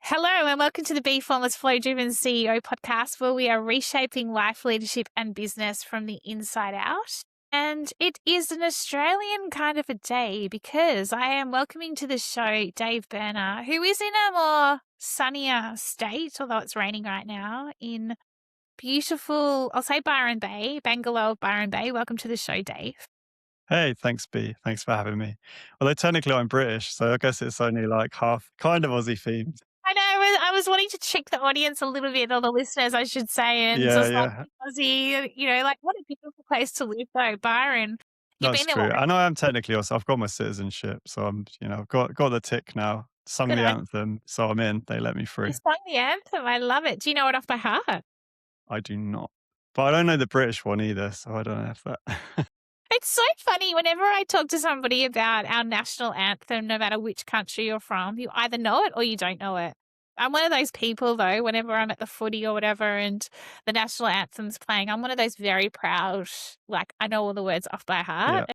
Hello, and welcome to the Be Formless Flow Driven CEO podcast, where we are reshaping life, leadership, and business from the inside out. And it is an Australian kind of a day because I am welcoming to the show Dave Berner, who is in a more sunnier state, although it's raining right now, in beautiful, I'll say Byron Bay, Bangalore, Byron Bay. Welcome to the show, Dave. Hey, thanks, B. Thanks for having me. Although technically I'm British, so I guess it's only like half kind of Aussie themed. I know. I was wanting to trick the audience a little bit, or the listeners, I should say, and Yeah, just like yeah, Aussie, like what a beautiful place to live, though, Byron. You've that's been there, true. what? And I am technically also, I've got my citizenship, so I've got the tick now. Sung Good the on anthem, so I'm in. They let me you. through. Sung the anthem. I love it. Do you know it off by heart? I do not, but I don't know the British one either, so I don't know if that. It's so funny. Whenever I talk to somebody about our national anthem, no matter which country you're from, you either know it or you don't know it. I'm one of those people, though, whenever I'm at the footy or whatever and the national anthem's playing, I'm one of those very proud, like, I know all the words off by Yeah, heart.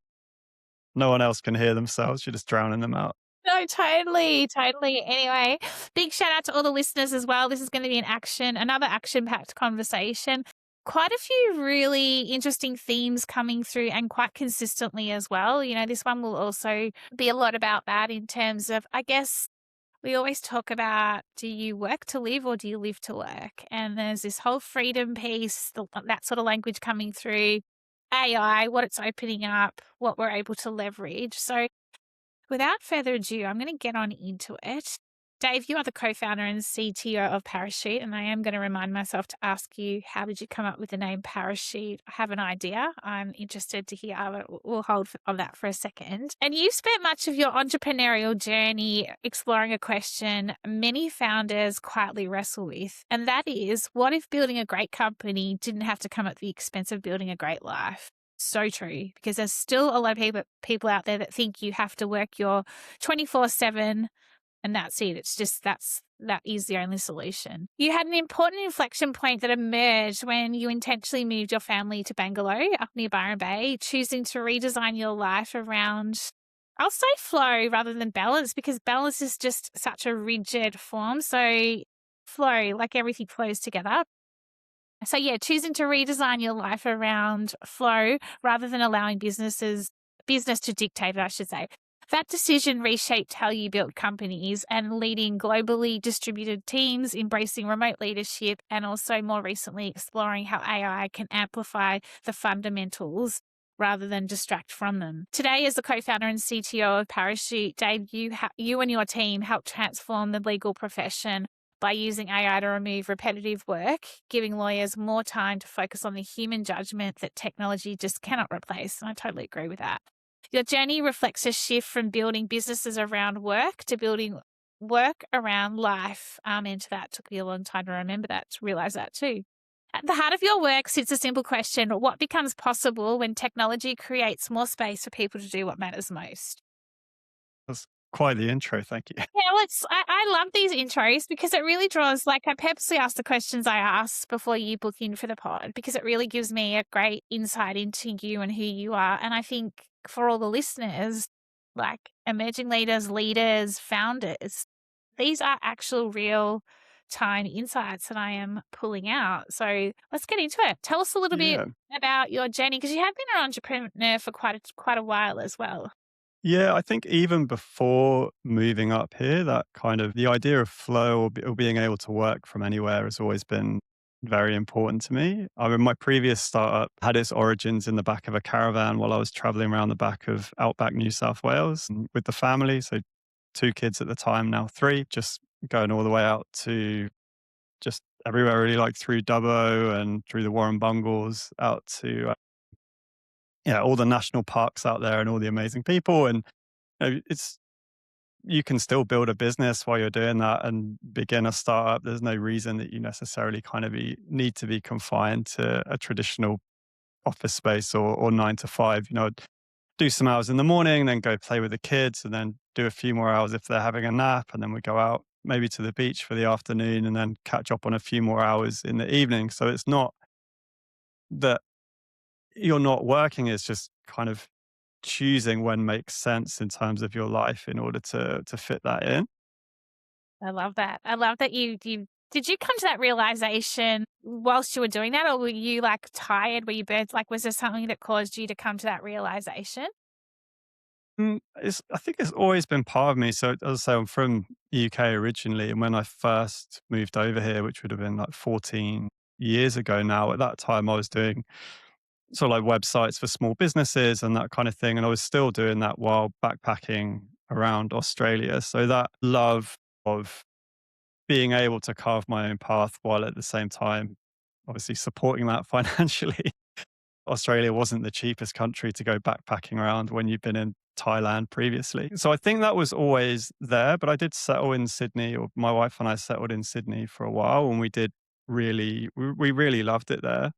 no one else can hear themselves. You're just drowning them out. No, totally, totally. Anyway, big shout out to all the listeners as well. This is going to be another action-packed conversation. Quite a few really interesting themes coming through and quite consistently as well. This one will also be a lot about that in terms of, I guess, we always talk about, do you work to live or do you live to work? And there's this whole freedom piece, that sort of language coming through, AI, what it's opening up, what we're able to leverage. So without further ado, I'm going to get on into it. Dave, you are the co-founder and CTO of Parachute, and I am going to remind myself to ask you, how did you come up with the name Parachute? I have an idea. I'm interested to hear, but we'll hold on that for a second. And you've spent much of your entrepreneurial journey exploring a question many founders quietly wrestle with, and that is, what if building a great company didn't have to come at the expense of building a great life? So true, because there's still a lot of people out there that think you have to work your 24/7 and that's it. It's just that is the only solution. You had an important inflection point that emerged when you intentionally moved your family to Bangalore up near Byron Bay, choosing to redesign your life around, I'll say flow rather than balance, because balance is just such a rigid form. So flow, like everything flows together. So yeah, choosing to redesign your life around flow rather than allowing business to dictate it, I should say. That decision reshaped how you built companies and leading globally distributed teams, embracing remote leadership, and also more recently exploring how AI can amplify the fundamentals rather than distract from them. Today, as the co-founder and CTO of Parachute, Dave, you and your team helped transform the legal profession by using AI to remove repetitive work, giving lawyers more time to focus on the human judgment that technology just cannot replace. And I totally agree with that. Your journey reflects a shift from building businesses around work to building work around life. And that took me a long time to remember that, to realize that too. At the heart of your work sits a simple question: what becomes possible when technology creates more space for people to do what matters most? That's quite the intro. Thank you. Yeah, well, I love these intros because it really draws, like, I purposely ask the questions I ask before you book in for the pod because it really gives me a great insight into you and who you are. And I think for all the listeners, like emerging leaders, founders, these are actual real time insights that I am pulling out. So let's get into it. Tell us a little bit Yeah. about your journey, because you have been an entrepreneur for quite a while as well. Yeah, I think even before moving up here, that kind of the idea of flow or being able to work from anywhere has always been very important to me. I mean, my previous startup had its origins in the back of a caravan while I was traveling around the back of outback New South Wales with the family. So, two kids at the time, now three, just going all the way out to just everywhere, really, like through Dubbo and through the Warren Bungles out to, yeah, all the national parks out there and all the amazing people. And it's you can still build a business while you're doing that and begin a startup. There's no reason that you necessarily need to be confined to a traditional office space or 9 to 5. Do some hours in the morning, then go play with the kids, and then do a few more hours if they're having a nap, and then we go out maybe to the beach for the afternoon, and then catch up on a few more hours in the evening. So it's not that you're not working; it's just kind of choosing when makes sense in terms of your life in order to fit that in. I love that. I love that you did you come to that realization whilst you were doing that, or were you, like, tired? Were you burnt? Like, was there something that caused you to come to that realization? I think it's always been part of me. So, as I say, I'm from UK originally, and when I first moved over here, which would have been like 14 years ago now, at that time I was doing sort of like websites for small businesses and that kind of thing, and I was still doing that while backpacking around Australia. So that love of being able to carve my own path while at the same time, obviously supporting that financially. Australia wasn't the cheapest country to go backpacking around when you've been in Thailand previously. So I think that was always there, but I did settle in Sydney, or my wife and I settled in Sydney for a while, and we really loved it there.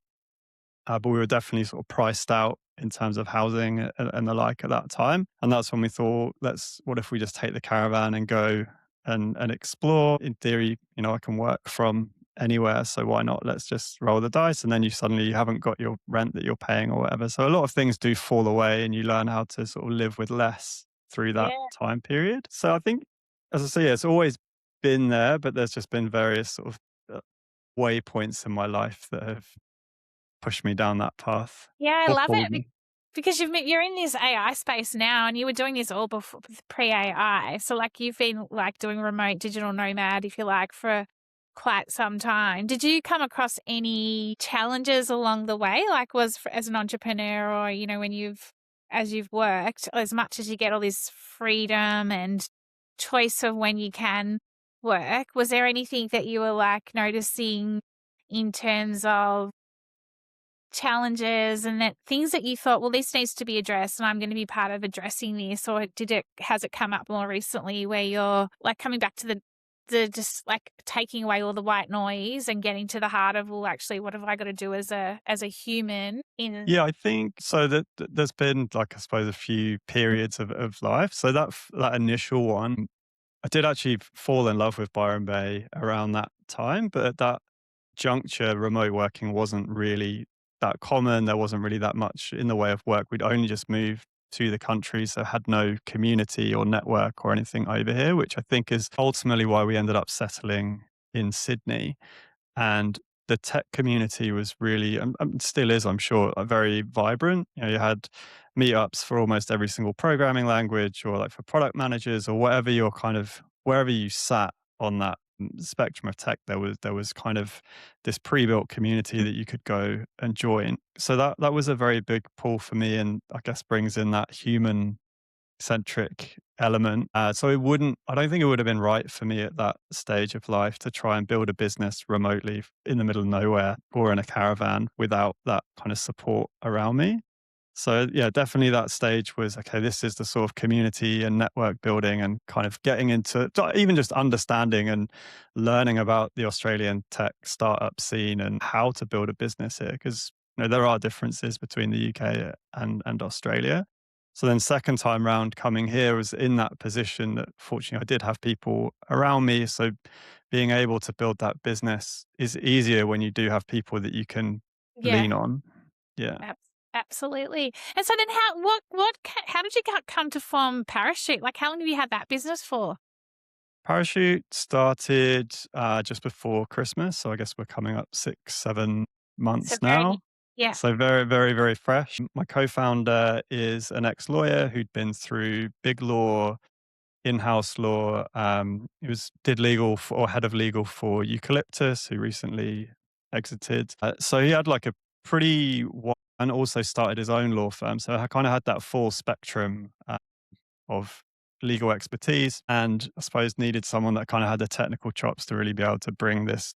But we were definitely sort of priced out in terms of housing and the like at that time. And that's when we thought, what if we just take the caravan and go and explore? In theory, I can work from anywhere. So why not? Let's just roll the dice. And then you haven't got your rent that you're paying or whatever. So a lot of things do fall away and you learn how to sort of live with less through that Yeah. time period. So I think, as I say, it's always been there, but there's just been various sort of waypoints in my life that have pushed me down that path Yeah, I or love pulled it me. because you're in this AI space now, and you were doing this all before pre-AI. So, like, you've been, like, doing remote digital nomad, if you like, for quite some time. Did you come across any challenges along the way? Like, as an entrepreneur, or, when as you've worked, as much as you get all this freedom and choice of when you can work, was there anything that you were, like, noticing in terms of challenges and that things that you thought, well, this needs to be addressed and I'm going to be part of addressing this? Or has it come up more recently where you're, like, coming back to the just, like, taking away all the white noise and getting to the heart of, well, actually, what have I got to do as a human in. Yeah, I think so that there's been, like, I suppose, a few periods of life. So that initial one, I did actually fall in love with Byron Bay around that time, but at that juncture, remote working wasn't really that common. There wasn't really that much in the way of work. We'd only just moved to the country, so had no community or network or anything over here, which I think is ultimately why we ended up settling in Sydney. And the tech community was really, still is, I'm sure, very vibrant. You had meetups for almost every single programming language, or like for product managers, or whatever your kind of wherever you sat on that spectrum of tech, there was kind of this pre-built community that you could go and join. So that was a very big pull for me, and I guess brings in that human centric element. So I don't think it would have been right for me at that stage of life to try and build a business remotely in the middle of nowhere or in a caravan without that kind of support around me. So yeah, definitely that stage was okay. This is the sort of community and network building and kind of getting into even just understanding and learning about the Australian tech startup scene and how to build a business here. Because there are differences between the UK and Australia. So then second time round coming here was in that position that fortunately I did have people around me. So being able to build that business is easier when you do have people that you can Yeah. lean on. Yeah. Absolutely. And so then how did you come to form Parachute? Like, how long have you had that business for? Parachute started just before Christmas. So I guess we're coming up 6, 7 months So very. now. Yeah. So very, very, very fresh. My co founder is an ex lawyer who'd been through big law, in-house law. He did legal or head of legal for Eucalyptus, who recently exited. So he had like a and also started his own law firm. So I kind of had that full spectrum of legal expertise, and I suppose needed someone that kind of had the technical chops to really be able to bring this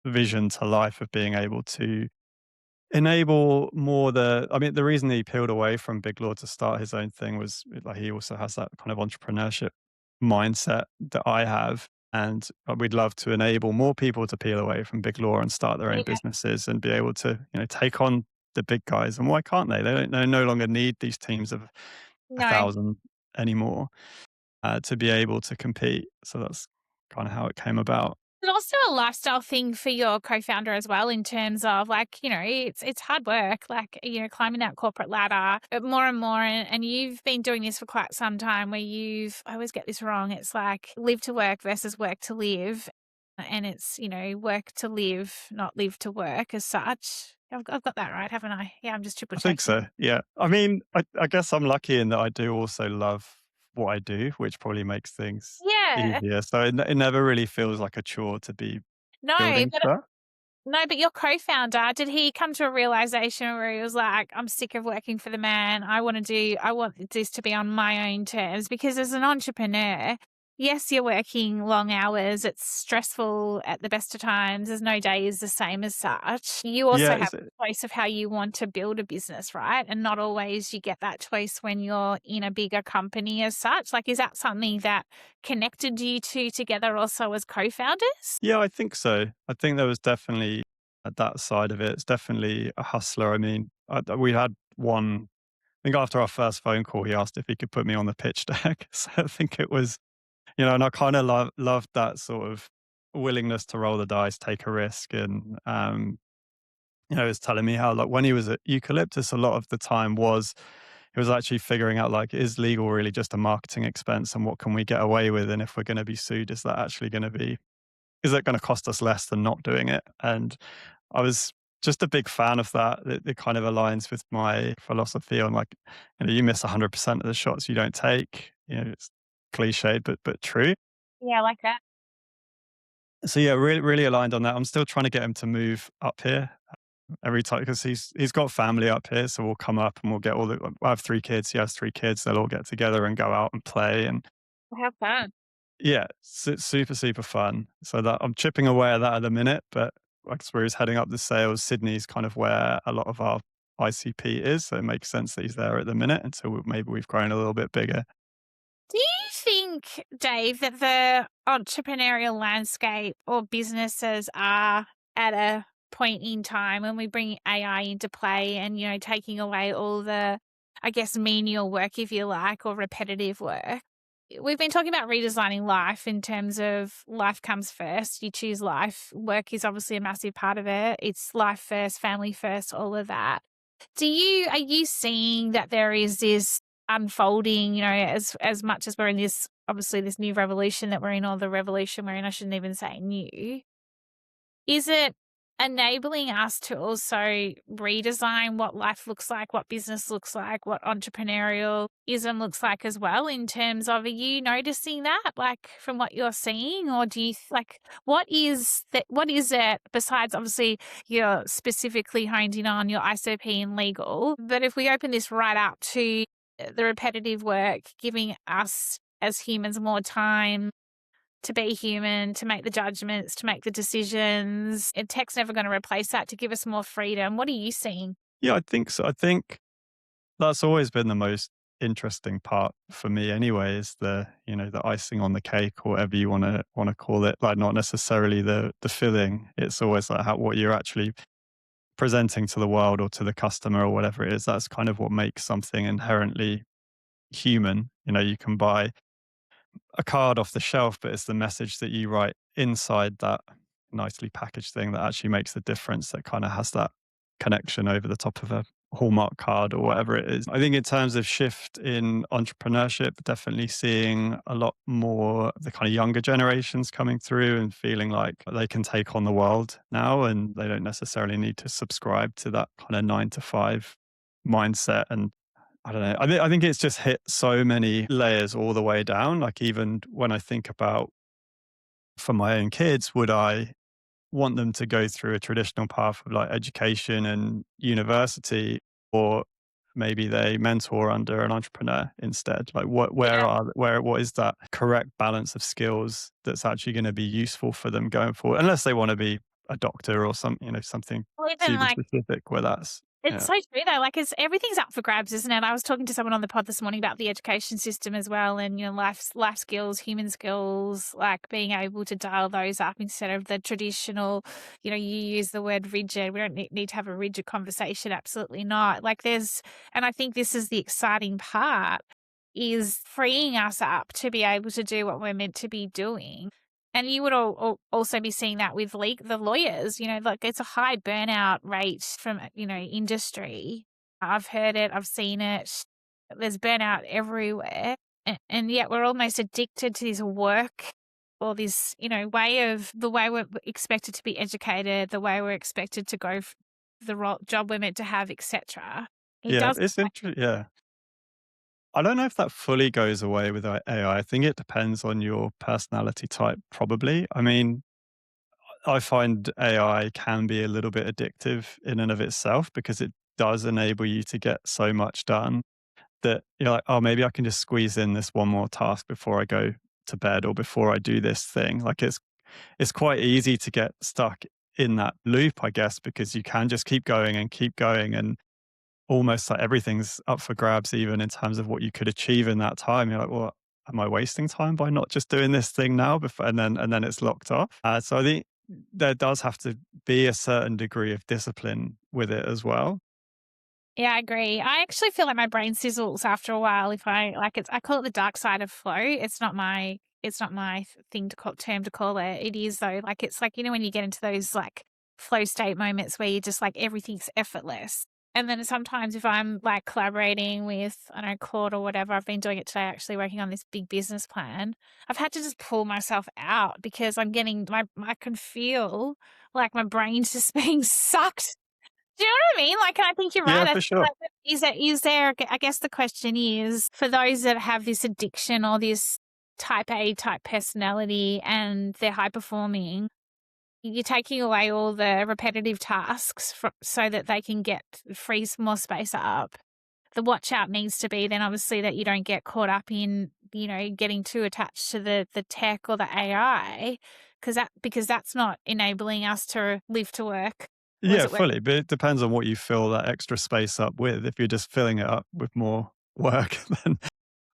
vision to life of being able to enable more the reason he peeled away from Big Law to start his own thing was like he also has that kind of entrepreneurship mindset that I have. And we'd love to enable more people to peel away from Big Law and start their own Yeah. businesses and be able to, take on the big guys. And why can't they? They no longer need these teams of a No. thousand anymore to be able to compete. So that's kind of how it came about. But also a lifestyle thing for your co-founder as well in terms of like, it's hard work, like, climbing that corporate ladder, but more and more, and you've been doing this for quite some time where I always get this wrong. It's like live to work versus work to live. And it's, work to live, not live to work as such. I've got that right, haven't I? Yeah, I'm just triple I think checking. so. Yeah. I mean, I guess I'm lucky in that I do also love what I do, which probably makes things Yeah. easier. So it never really feels like a chore to be No, building but stuff. No, but your co-founder, did he come to a realization where he was like, I'm sick of working for the man. I want this to be on my own terms? Because as an entrepreneur, yes, you're working long hours. It's stressful at the best of times. There's no day is the same as such. You also Yeah. have a choice of how you want to build a business, right? And not always you get that choice when you're in a bigger company as such. Like, is that something that connected you two together also as co-founders? Yeah, I think so. I think there was definitely that side of it. It's definitely a hustler. I mean, we had one, I think after our first phone call, he asked if he could put me on the pitch deck. So I think it was, and I kind of loved that sort of willingness to roll the dice, take a risk. And, he was telling me how, like, when he was at Eucalyptus, a lot of the time he was actually figuring out, like, is legal really just a marketing expense and what can we get away with? And if we're going to be sued, is that going to cost us less than not doing it? And I was just a big fan of that. It kind of aligns with my philosophy on, like, you miss 100% of the shots you don't take. It's cliched, but true. Yeah, I like that. So yeah, really, really aligned on that. I'm still trying to get him to move up here every time because he's got family up here. So we'll come up and we'll get I have 3 kids. He has 3 kids. They'll all get together and go out and play. And Have fun. yeah, super, super fun. So that I'm chipping away at that at the minute, but like where he's heading up the sales, Sydney's kind of where a lot of our ICP is. So it makes sense that he's there at the minute until maybe we've grown a little bit bigger. Do you think, Dave, that the entrepreneurial landscape or businesses are at a point in time when we bring AI into play and, taking away all the, I guess, menial work, if you like, or repetitive work? We've been talking about redesigning life in terms of life comes first. You choose life. Work is obviously a massive part of it. It's life first, family first, all of that. Are you seeing that there is this unfolding, as much as we're in this, obviously this new revolution that we're in, or the revolution we're in, I shouldn't even say new. Is it enabling us to also redesign what life looks like, what business looks like, what entrepreneurialism looks like as well, in terms of, are you noticing that, like, from what you're seeing? Or do you like, what is it besides obviously you're specifically honed in on your ISOP and legal, but if we open this right up to the repetitive work, giving us as humans more time to be human, to make the judgments, to make the decisions. And tech's never going to replace that, to give us more freedom. What are you seeing? Yeah, I think so. I think that's always been the most interesting part for me anyway, is the icing on the cake or whatever you want to call it. Like, not necessarily the filling. It's always like what you're actually presenting to the world or to the customer or whatever it is. That's kind of what makes something inherently human. You can buy a card off the shelf, but it's the message that you write inside that nicely packaged thing that actually makes the difference, that kind of has that connection over the top of a Hallmark card or whatever it is. I think in terms of shift in entrepreneurship, definitely seeing a lot more of the kind of younger generations coming through and feeling like they can take on the world now and they don't necessarily need to subscribe to that kind of 9 to 5 mindset. And I don't know. I think it's just hit so many layers all the way down. Like, even when I think about for my own kids, would I want them to go through a traditional path of like education and university, or maybe they mentor under an entrepreneur instead? Like, Yeah. what is that correct balance of skills that's actually going to be useful for them going forward? Unless they want to be a doctor or something Or even super like, specific where that's, it's yeah. so true though. Like, everything's up for grabs, isn't it? I was talking to someone on the pod this morning about the education system as well, and life skills, human skills, like being able to dial those up instead of the traditional. You use the word rigid. We don't need to have a rigid conversation. Absolutely not. Like, and I think this is the exciting part, is freeing us up to be able to do what we're meant to be doing. And you would also be seeing that with the lawyers, like it's a high burnout rate from, industry. I've heard it, I've seen it. There's burnout everywhere. And yet we're almost addicted to this work or this, the way we're expected to be educated, the way we're expected to go, the job we're meant to have, etc. It Yeah, does. it's interesting. Yeah. I don't know if that fully goes away with AI. I think it depends on your personality type, probably. I mean, I find AI can be a little bit addictive in and of itself because it does enable you to get so much done that you're like, oh, maybe I can just squeeze in this one more task before I go to bed or before I do this thing. Like it's quite easy to get stuck in that loop, I guess, because you can just keep going and almost like everything's up for grabs, even in terms of what you could achieve in that time. You're like, well, am I wasting time by not just doing this thing now? Before, and then it's locked off. So I think there does have to be a certain degree of discipline with it as well. Yeah, I agree. I actually feel like my brain sizzles after a while if I call it the dark side of flow. It's not my thing to call term to call it. It is though. Like it's like, when you get into those like flow state moments where you're just like everything's effortless. And then sometimes if I'm like collaborating with, I don't know, Claude or whatever, I've been doing it today actually working on this big business plan. I've had to just pull myself out because I can feel like my brain's just being sucked. Do you know what I mean? Like, and I think you're right. Yeah, I for think sure. like, is there, I guess the question is for those that have this addiction or this type A type personality and they're high performing, you're taking away all the repetitive tasks so that they can free some more space up. The watch out needs to be then obviously that you don't get caught up in, getting too attached to the tech or the AI because that's not enabling us to live to work. Was Yeah, it work? fully. But it depends on what you fill that extra space up with. If you're just filling it up with more work, then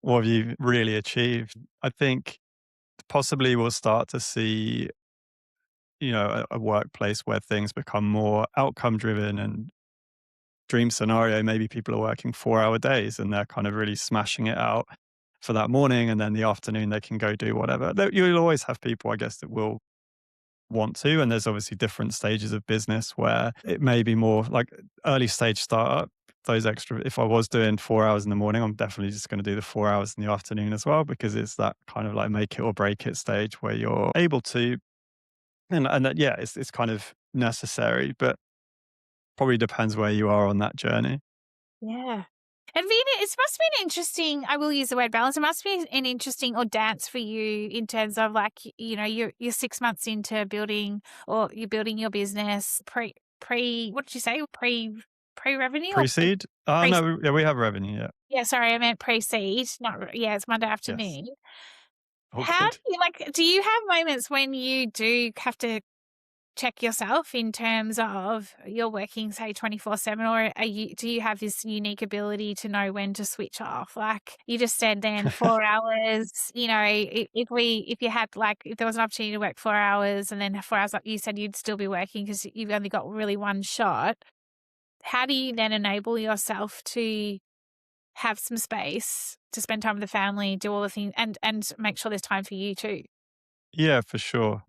what have you really achieved? I think possibly we'll start to see, a workplace where things become more outcome driven and dream scenario. Maybe people are working 4-hour days and they're kind of really smashing it out for that morning. And then the afternoon they can go do whatever. You'll always have people, I guess, that will want to. And there's obviously different stages of business where it may be more like early stage startup. Those extra, if I was doing 4 hours in the morning, I'm definitely just going to do the 4 hours in the afternoon as well, because it's that kind of like make it or break it stage where you're able to, and that, yeah, it's kind of necessary, but probably depends where you are on that journey. Yeah. And being it must be an interesting, I will use the word balance. It must be an interesting or dance for you in terms of like, you're 6 months into building or you're building your business what did you say? Pre revenue or Pre-seed? Oh, pre, no, yeah, we have revenue, yeah. yeah, sorry, I meant pre-seed. Yeah, it's Monday Yes. afternoon. All How good. do do you have moments when you do have to check yourself in terms of you're working, say, 24/7, or do you have this unique ability to know when to switch off? Like you just said then 4 hours, if you had like, if there was an opportunity to work 4 hours and then 4 hours, like you said, you'd still be working because you've only got really one shot. How do you then enable yourself to have some space to spend time with the family, do all the things and make sure there's time for you too? Yeah, for sure.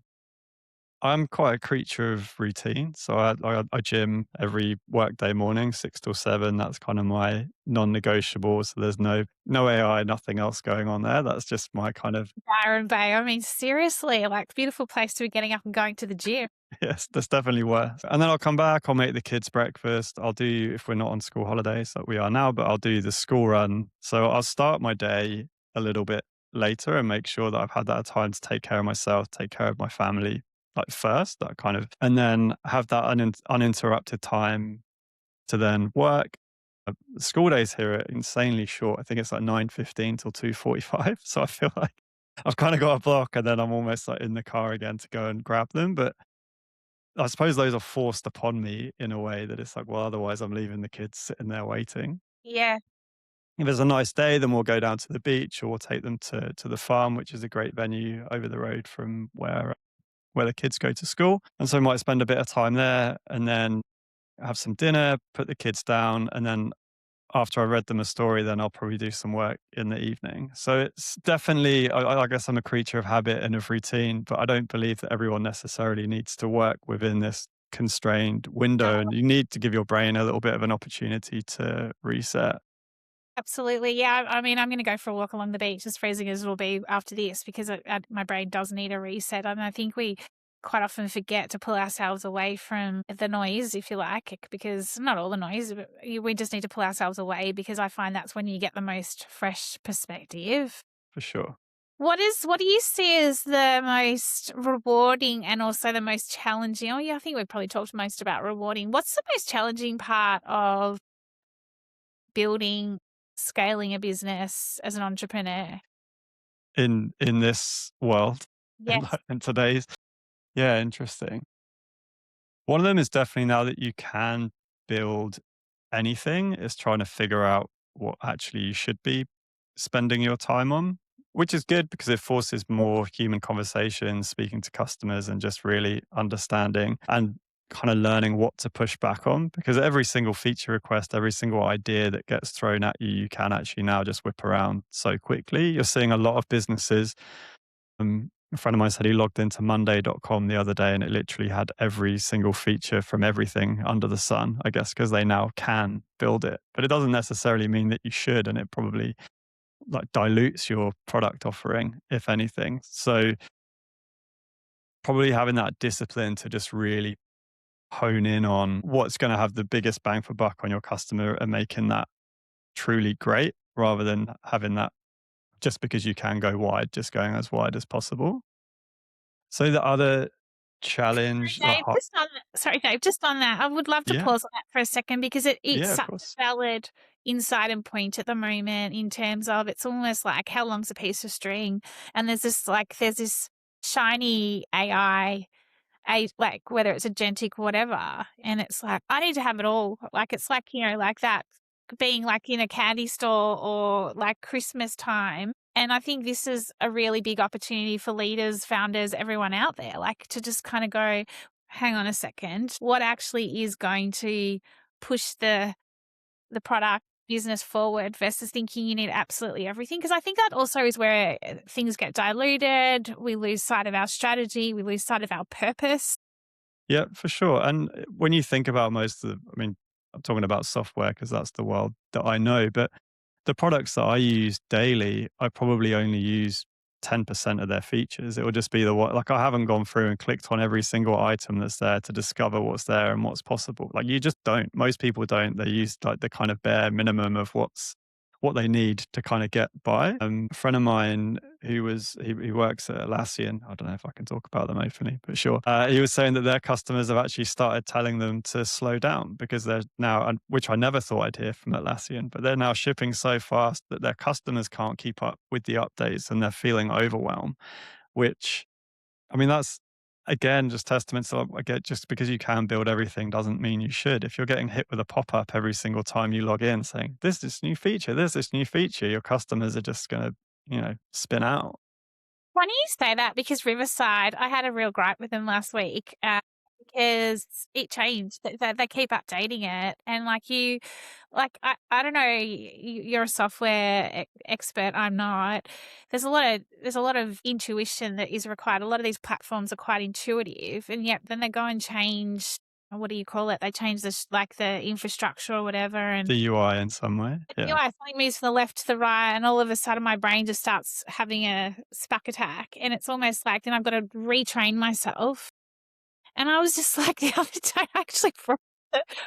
I'm quite a creature of routine. So I gym every workday morning, 6 till 7. That's kind of my non-negotiable. So there's no AI, nothing else going on there. That's just my kind of Byron Bay. I mean, seriously, like beautiful place to be getting up and going to the gym. yes, that's definitely worse. And then I'll come back, I'll make the kids breakfast. I'll do, if we're not on school holidays, like we are now, but I'll do the school run. So I'll start my day a little bit later and make sure that I've had that time to take care of myself, take care of my family, like first, that kind of, and then have that uninterrupted time to then work. School days here are insanely short. I think it's like 9:15 till 2:45. So I feel like I've kind of got a block and then I'm almost like in the car again to go and grab them. But I suppose those are forced upon me in a way that it's like, well, otherwise I'm leaving the kids sitting there waiting. Yeah. If it's a nice day, then we'll go down to the beach or we'll take them to the farm, which is a great venue over the road from where the kids go to school. And so I might spend a bit of time there and then have some dinner, put the kids down, and then after I read them a story, then I'll probably do some work in the evening. So it's definitely, I guess I'm a creature of habit and of routine, but I don't believe that everyone necessarily needs to work within this constrained window. And you need to give your brain a little bit of an opportunity to reset. Absolutely. Yeah. I mean, I'm going to go for a walk along the beach, as freezing as it'll be after this, because my brain does need a reset. And I think we quite often forget to pull ourselves away from the noise, if you like, because not all the noise, but we just need to pull ourselves away, because I find that's when you get the most fresh perspective. For sure. What do you see as the most rewarding and also the most challenging? Oh yeah, I think we've probably talked most about rewarding. What's the most challenging part of building, scaling a business as an entrepreneur? In this world, Yes. in today's, yeah, interesting. One of them is definitely now that you can build anything, is trying to figure out what actually you should be spending your time on, which is good because it forces more human conversations, speaking to customers, and just really understanding and kind of learning what to push back on. Because every single feature request, every single idea that gets thrown at you, you can actually now just whip around so quickly. You're seeing a lot of businesses. A friend of mine said he logged into Monday.com the other day and it literally had every single feature from everything under the sun, I guess, because they now can build it. But it doesn't necessarily mean that you should. And it probably like dilutes your product offering, if anything. So probably having that discipline to just really hone in on what's going to have the biggest bang for buck on your customer and making that truly great rather than having that just because you can go wide, just going as wide as possible. So the other challenge, Sorry, Dave, just on that, I would love to yeah, pause on that for a second, because it's yeah, of such course. a valid insight and point at the moment, in terms of it's almost like how long's a piece of string? And there's this shiny AI, like whether it's agentic or whatever, and it's like, I need to have it all. Like it's like, like that being like in a candy store or like Christmas time. And I think this is a really big opportunity for leaders, founders, everyone out there, like to just kind of go, hang on a second, what actually is going to push the product business forward, versus thinking you need absolutely everything. Because I think that also is where things get diluted. We lose sight of our strategy. We lose sight of our purpose. Yeah, for sure. And when you think about most of the, I mean, I'm talking about software because that's the world that I know, but the products that I use daily, I probably only use 10% of their features. It will just be the what, like I haven't gone through and clicked on every single item that's there to discover what's there and what's possible. Like you just don't. Most people don't. They use like the kind of bare minimum of what they need to kind of get by. A friend of mine he works at Atlassian. I don't know if I can talk about them openly, but sure. He was saying that their customers have actually started telling them to slow down because they're now, which I never thought I'd hear from Atlassian, but they're now shipping so fast that their customers can't keep up with the updates and they're feeling overwhelmed. Which, I mean, that's again just testament to, again, just because you can build everything doesn't mean you should. If you're getting hit with a pop up every single time you log in saying, this new feature, there's this new feature, your customers are just going to, spin out. Funny you say that, because Riverside, I had a real gripe with them last week, because it changed. They keep updating it, and I don't know. You're a software expert. I'm not. There's a lot of intuition that is required. A lot of these platforms are quite intuitive, and yet then they go and change. What do you call it? They change this, like the infrastructure or whatever, and The UI in some way. Yeah. something moves from the left to the right, and all of a sudden my brain just starts having a SPAC attack. And it's almost like then I've got to retrain myself. And I was just like, the other day, I actually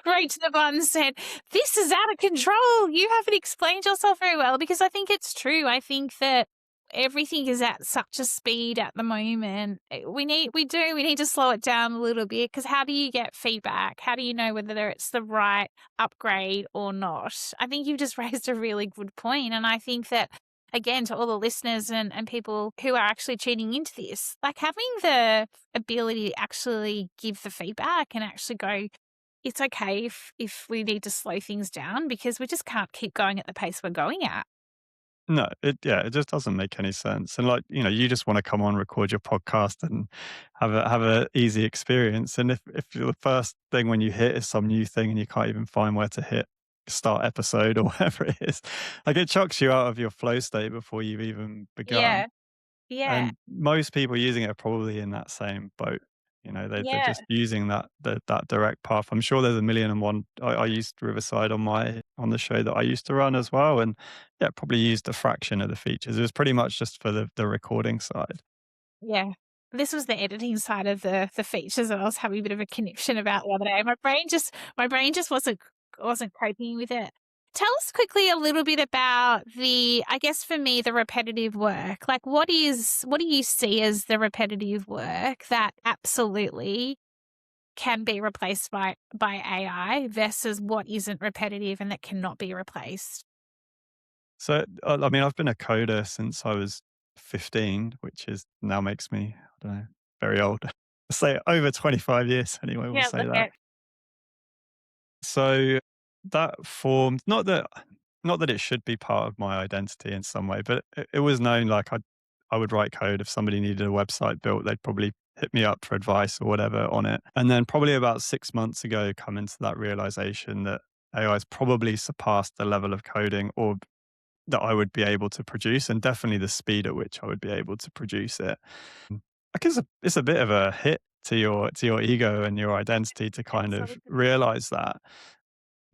reached the button and said, "This is out of control. You haven't explained yourself very well." Because I think it's true. I think that everything is at such a speed at the moment. We need to slow it down a little bit, because how do you get feedback? How do you know whether it's the right upgrade or not? I think you've just raised a really good point. And I think that, again, to all the listeners and people who are actually tuning into this, like having the ability to actually give the feedback and actually go, it's okay if we need to slow things down, because we just can't keep going at the pace we're going at. No, it just doesn't make any sense. And like, you just want to come on, record your podcast and have a easy experience. And if the first thing when you hit is some new thing and you can't even find where to hit start episode or whatever it is. Like it chucks you out of your flow state before you've even begun. Yeah. Yeah. And most people using it are probably in that same boat. They're Yeah. just using that direct path. I'm sure there's a million and one. I used Riverside on the show that I used to run as well, and yeah, probably used a fraction of the features. It was pretty much just for the recording side. Yeah. This was the editing side of the features that I was having a bit of a conniption about the other day. My brain just wasn't coping with it. Tell us quickly a little bit about I guess for me, the repetitive work. Like what do you see as the repetitive work that absolutely can be replaced by AI versus what isn't repetitive and that cannot be replaced? So, I mean, I've been a coder since I was 15, which is now makes me, I don't know, very old. Say over 25 years anyway, we'll Yeah, say look that. at So that formed not that it should be part of my identity in some way, but it was known like I would write code. If somebody needed a website built, they'd probably hit me up for advice or whatever on it. And then probably about 6 months ago, come into that realization that AI has probably surpassed the level of coding or that I would be able to produce, and definitely the speed at which I would be able to produce it. I guess it's a bit of a hit to your ego and your identity to kind of absolutely. realize that.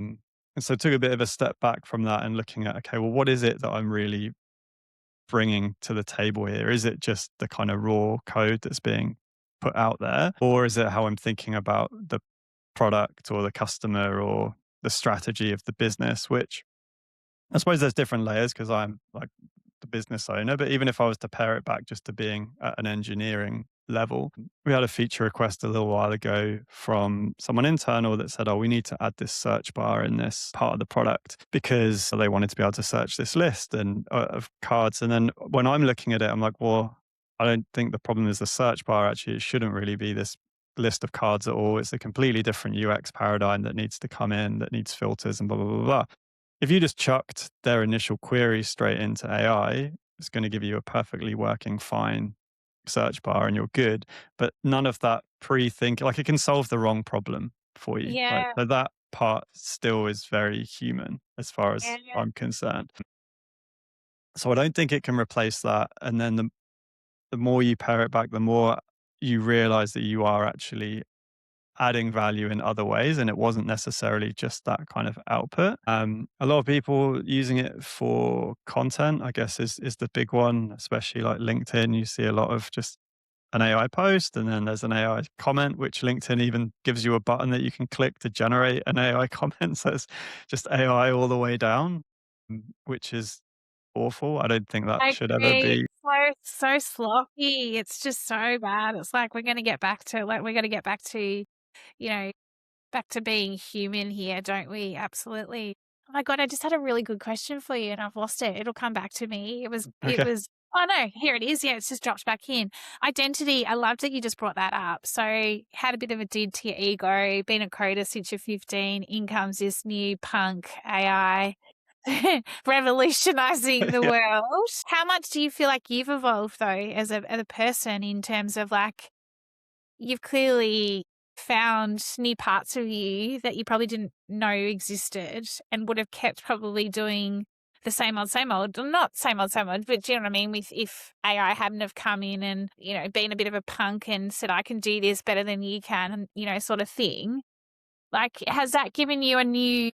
Mm. And so took a bit of a step back from that and looking at, okay, well, what is it that I'm really bringing to the table here? Is it just the kind of raw code that's being put out there? Or is it how I'm thinking about the product or the customer or the strategy of the business, which I suppose there's different layers because I'm like the business owner, but even if I was to pare it back just to being at an engineering level, we had a feature request a little while ago from someone internal that said, oh, we need to add this search bar in this part of the product because they wanted to be able to search this list and of cards. And then when I'm looking at it, I'm like, well, I don't think the problem is the search bar. Actually, it shouldn't really be this list of cards at all. It's a completely different UX paradigm that needs to come in, that needs filters and blah, blah, blah, blah. If you just chucked their initial query straight into AI, it's going to give you a perfectly working, fine search bar and you're good. But none of that pre-think, like it can solve the wrong problem for you, right? Yeah. So that part still is very human as far as Yeah. I'm concerned. So I don't think it can replace that. And then the more you pare it back, the more you realize that you are actually adding value in other ways and it wasn't necessarily just that kind of output. A lot of people using it for content, I guess, is the big one, especially like LinkedIn. You see a lot of just an AI post and then there's an AI comment, which LinkedIn even gives you a button that you can click to generate an AI comment. So it's just AI all the way down, which is awful. I don't think that I should ever agree. be. So sloppy. It's just so bad. It's like we're gonna get back to, you know, back to being human here, don't we? Absolutely. Oh my God, I just had a really good question for you and I've lost it. It'll come back to me. It Okay. was oh no, here it is. Yeah, it's just dropped back in. Identity. I loved that you just brought that up. So had a bit of a dig to your ego, been a coder since you're 15, in comes this new punk AI revolutionizing the Yeah. world. How much do you feel like you've evolved though as a person in terms of like you've clearly found new parts of you that you probably didn't know existed and would have kept probably doing the same old, well, not same old, but do you know what I mean? With if AI hadn't have come in and, been a bit of a punk and said, I can do this better than you can, and, sort of thing. Like, has that given you a new,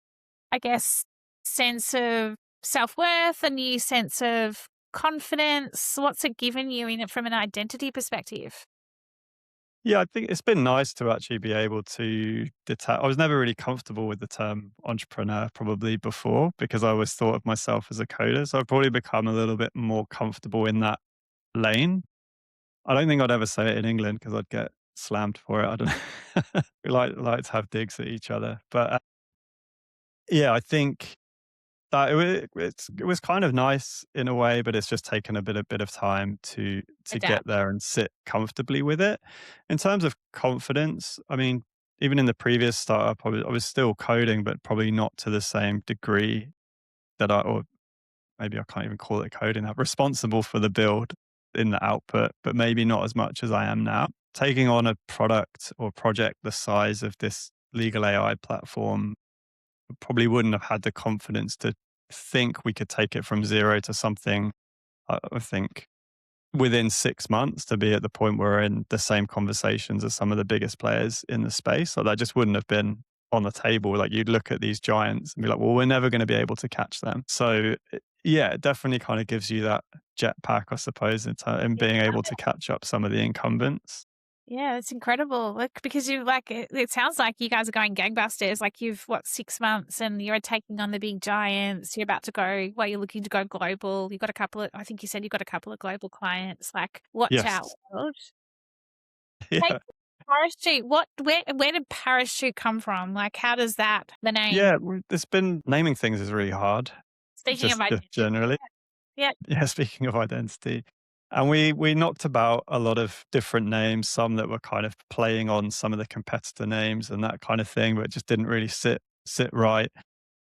I guess, sense of self-worth, a new sense of confidence? What's it given you in it from an identity perspective? Yeah, I think it's been nice to actually be able to detach. I was never really comfortable with the term entrepreneur probably before because I always thought of myself as a coder. So I've probably become a little bit more comfortable in that lane. I don't think I'd ever say it in England because I'd get slammed for it. I don't know. We like to have digs at each other. But yeah, I think that it was kind of nice in a way, but it's just taken a bit of time to get Adapt. there and sit comfortably with it. In terms of confidence, I mean, even in the previous startup, I was still coding, but probably not to the same degree that or maybe I can't even call it coding. I'm responsible for the build in the output, but maybe not as much as I am now. Taking on a product or project the size of this legal AI platform probably wouldn't have had the confidence to think we could take it from zero to something, I think, within 6 months to be at the point where we're in the same conversations as some of the biggest players in the space. So that just wouldn't have been on the table. Like you'd look at these giants and be like, well, we're never going to be able to catch them. So yeah, it definitely kind of gives you that jetpack, I suppose, in Yeah, being I able love to it. catch up some of the incumbents. Yeah, it's incredible. Like, because you like it sounds like you guys are going gangbusters. Like you've what 6 months and you're taking on the big giants. You're about to go, well, you're looking to go global. You've got a couple of, I think you said you've got a couple of global clients. Like, watch out, Yes. world. Take Yeah. Parachute. Where did Parachute come from? Like, how does that the name? Yeah. There's been naming things is really hard, Speaking of just identity. generally. Yeah. Yeah, speaking of identity. And we knocked about a lot of different names, some that were kind of playing on some of the competitor names and that kind of thing, but it just didn't really sit right.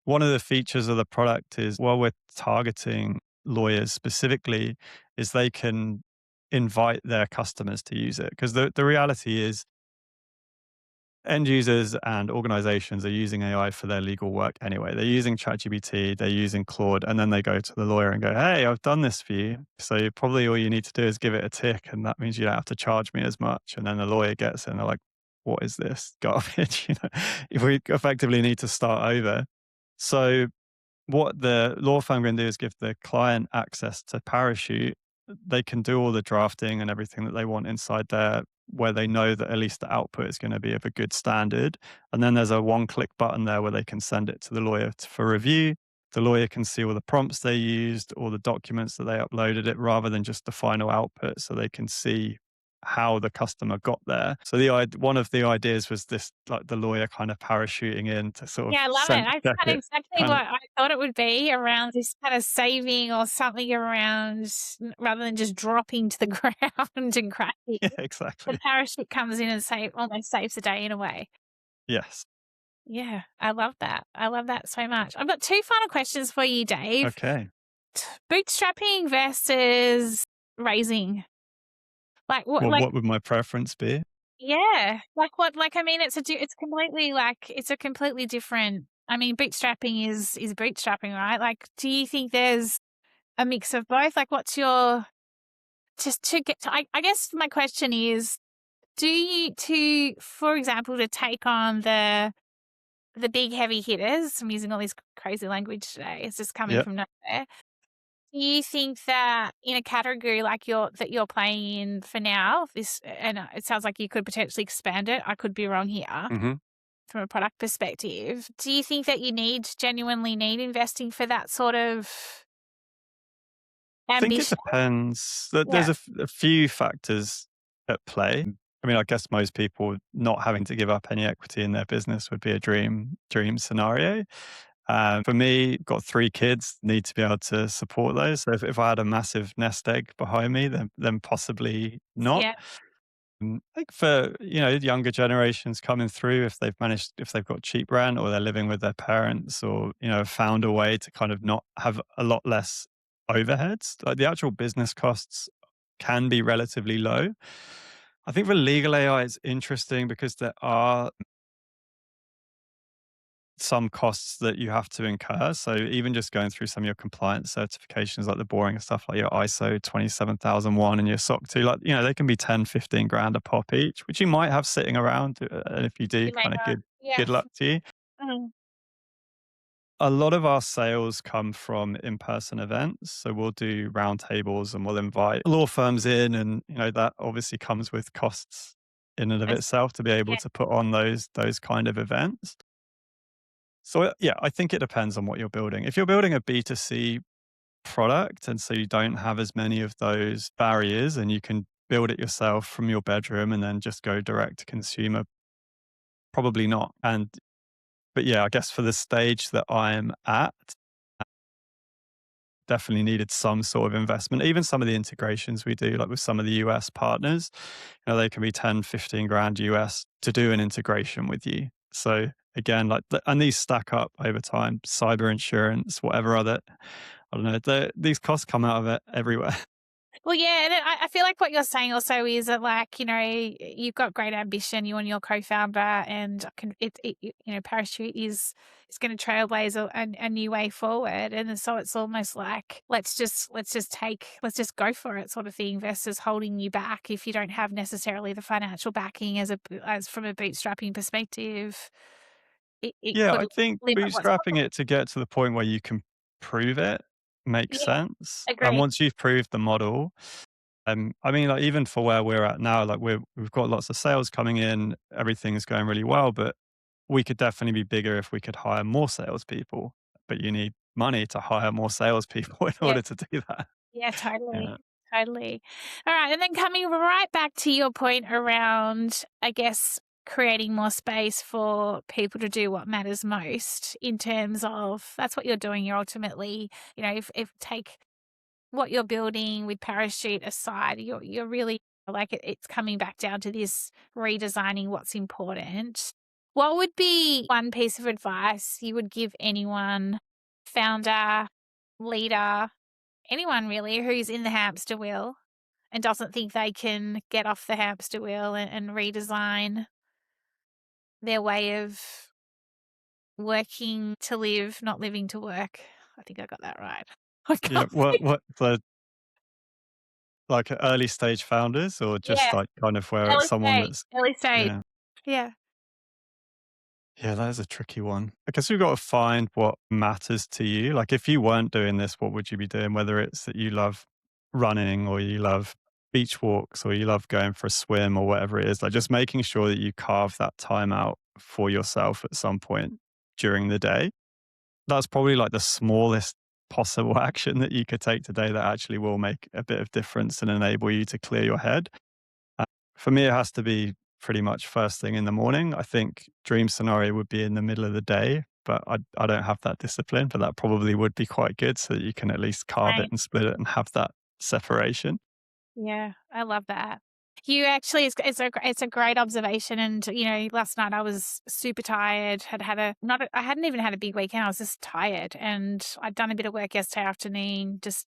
One of the features of the product is while we're targeting lawyers specifically, is they can invite their customers to use it. Because the reality is end users and organizations are using AI for their legal work anyway. They're using ChatGPT, they're using Claude, and then they go to the lawyer and go, "Hey, I've done this for you." So probably all you need to do is give it a tick, and that means you don't have to charge me as much. And then the lawyer gets it and they're like, "What is this garbage?" If we effectively need to start over. So what the law firm can do is give the client access to Parachute. They can do all the drafting and everything that they want inside there, where they know that at least the output is going to be of a good standard. And then there's a one-click button there where they can send it to the lawyer for review. The lawyer can see all the prompts they used, all the documents that they uploaded it, rather than just the final output, so they can see how the customer got there. So one of the ideas was this, like the lawyer kind of parachuting in to sort of Yeah, I love it. sense That's check kind of it, exactly kind of what I thought it would be around this kind of saving or something around rather than just dropping to the ground and crashing. yeah, The exactly. parachute comes in and almost saves the day in a way. Yes. Yeah, I love that. I love that so much. I've got two final questions for you, Dave. Okay. Bootstrapping versus raising. Like what? Well, Like what would my preference be? yeah. Like what? Like I mean, it's completely like it's a completely different. I mean, bootstrapping is bootstrapping, right? Like, do you think there's a mix of both? Like, what's your just to get to, I guess my question is, do you for example, to take on the big heavy hitters, I'm using all this crazy language today, it's just coming Yeah. from nowhere. Do you think that in a category like you're playing in for now, this and it sounds like you could potentially expand it. I could be wrong here Mhm. from a product perspective. Do you think that you genuinely need investing for that sort of I think it ambition? depends. Yeah. There's a few factors at play. I mean, I guess most people not having to give up any equity in their business would be a dream scenario. For me, got 3 kids, need to be able to support those. So if I had a massive nest egg behind me, then possibly not. Yeah. I think for, younger generations coming through, if they've got cheap rent or they're living with their parents or, found a way to kind of not have a lot less overheads, like the actual business costs can be relatively low. I think for legal AI, it's interesting because there are some costs that you have to incur. So even just going through some of your compliance certifications, like the boring stuff like your ISO 27001 and your SOC 2, like, they can be 10, 15 grand a pop each, which you might have sitting around. And if you do, You may kind of not. Yeah. good luck to you. Mm. A lot of our sales come from in-person events. So we'll do roundtables and we'll invite law firms in. And, that obviously comes with costs in and of That's itself to be able yeah. to put on those kind of events. So, yeah, I think it depends on what you're building. If you're building a B2C product, and so you don't have as many of those barriers and you can build it yourself from your bedroom and then just go direct to consumer, probably not. But yeah, I guess for the stage that I'm at, definitely needed some sort of investment. Even some of the integrations we do, like with some of the US partners, they can be 10, 15 grand US to do an integration with you. So again, and these stack up over time, cyber insurance, whatever other, I don't know, these costs come out of it everywhere. Well, yeah, and I feel like what you're saying also is that, like, you've got great ambition, you and your co-founder, and Parachute is going to trailblaze a new way forward, and so it's almost like let's just go for it, sort of thing, versus holding you back if you don't have necessarily the financial backing as from a bootstrapping perspective. It Yeah, could I think limit what's bootstrapping possible. it to get to the point where you can prove it makes Yeah, sense. And agree. once you've proved the model, I mean, like even for where we're at now, like we've got lots of sales coming in, everything's going really well, but we could definitely be bigger if we could hire more salespeople. But you need money to hire more salespeople in Yeah. order to do that. Yeah, Yeah. totally. Totally. All right. And then coming right back to your point around, I guess, creating more space for people to do what matters most in terms of that's what you're doing. You're ultimately, if take what you're building with Parachute aside, you're really like it's coming back down to this redesigning what's important. What would be one piece of advice you would give anyone, founder, leader, anyone really who's in the hamster wheel and doesn't think they can get off the hamster wheel and redesign their way of working to live, not living to work? I think I got that right. I Yeah. can't think. What the like early stage founders or just Yeah, like kind of where it's early someone stage, that's early stage. yeah. Yeah, Yeah, that is a tricky one. I guess we've got to find what matters to you. Like, if you weren't doing this, what would you be doing? Whether it's that you love running or you love beach walks or you love going for a swim or whatever it is, like just making sure that you carve that time out for yourself at some point during the day. That's probably like the smallest possible action that you could take today that actually will make a bit of difference and enable you to clear your head. Uh, for me, it has to be pretty much first thing in the morning. I think dream scenario would be in the middle of the day, but I don't have that discipline, but that probably would be quite good so that you can at least carve it right. and split it and have that separation. Yeah, I love that. You actually, it's a great observation. And last night I was super tired. I hadn't even had a big weekend. I was just tired, and I'd done a bit of work yesterday afternoon, just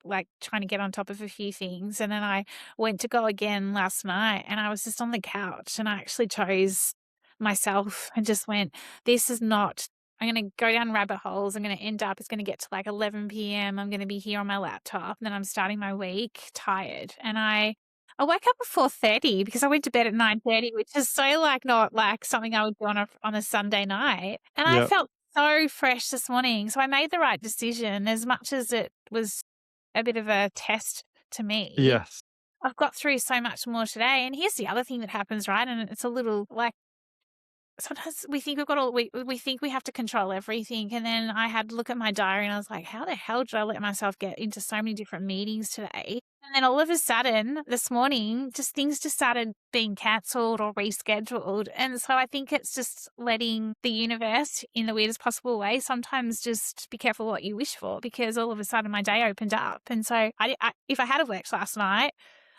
like trying to get on top of a few things. And then I went to go again last night, and I was just on the couch, and I actually chose myself and just went, "This is not." I'm going to go down rabbit holes. I'm going to end up, it's going to get to like 11 p.m. I'm going to be here on my laptop. And then I'm starting my week tired. And I woke up at 4:30 because I went to bed at 9:30, which is so like not like something I would do on a Sunday night. And I Yeah. felt so fresh this morning. So I made the right decision as much as it was a bit of a test to me. Yes. I've got through so much more today. And here's the other thing that happens, right? And it's a little like sometimes we think we think we have to control everything. And then I had to look at my diary and I was like, how the hell did I let myself get into so many different meetings today? And then all of a sudden this morning, things just started being cancelled or rescheduled. And so I think it's just letting the universe, in the weirdest possible way, sometimes just be careful what you wish for, because all of a sudden my day opened up. And so if I had have worked last night,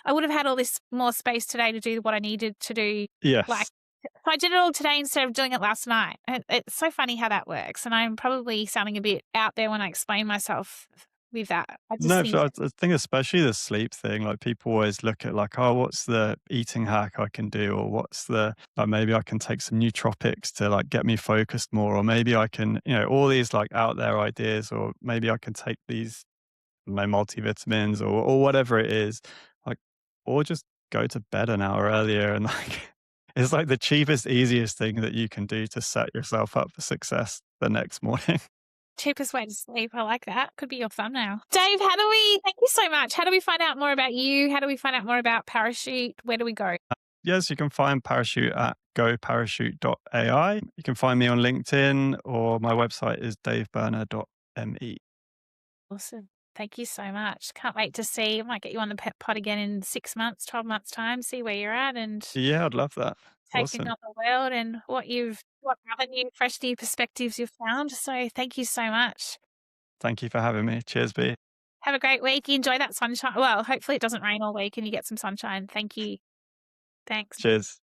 I would have had all this more space today to do what I needed to do. Like, Yes. so I did it all today instead of doing it last night. It's so funny how that works. And I'm probably sounding a bit out there when I explain myself with that. I just No, think, I think especially the sleep thing, like people always look at like, oh, what's the eating hack I can do? Or what's the, like maybe I can take some nootropics to like get me focused more. Or maybe I can, all these like out there ideas, or maybe I can take these my multivitamins or whatever it is, like, or just go to bed an hour earlier and like, it's like the cheapest, easiest thing that you can do to set yourself up for success the next morning. cheapest way to sleep. I like that. Could be your thumbnail. Dave, thank you so much. How do we find out more about you? How do we find out more about Parachute? Where do we go? Yes, you can find Parachute at goparachute.ai. You can find me on LinkedIn or my website is daveberner.me. Awesome. Thank you so much. Can't wait to see. I might get you on the pet pod again in 6 months, 12 months' time, see where you're at and Yeah, I'd love that. taking Awesome. on the world and what other new, fresh new perspectives you've found. So thank you so much. Thank you for having me. Cheers, B. Have a great week. Enjoy that sunshine. Well, hopefully it doesn't rain all week and you get some sunshine. Thank you. Thanks. Cheers.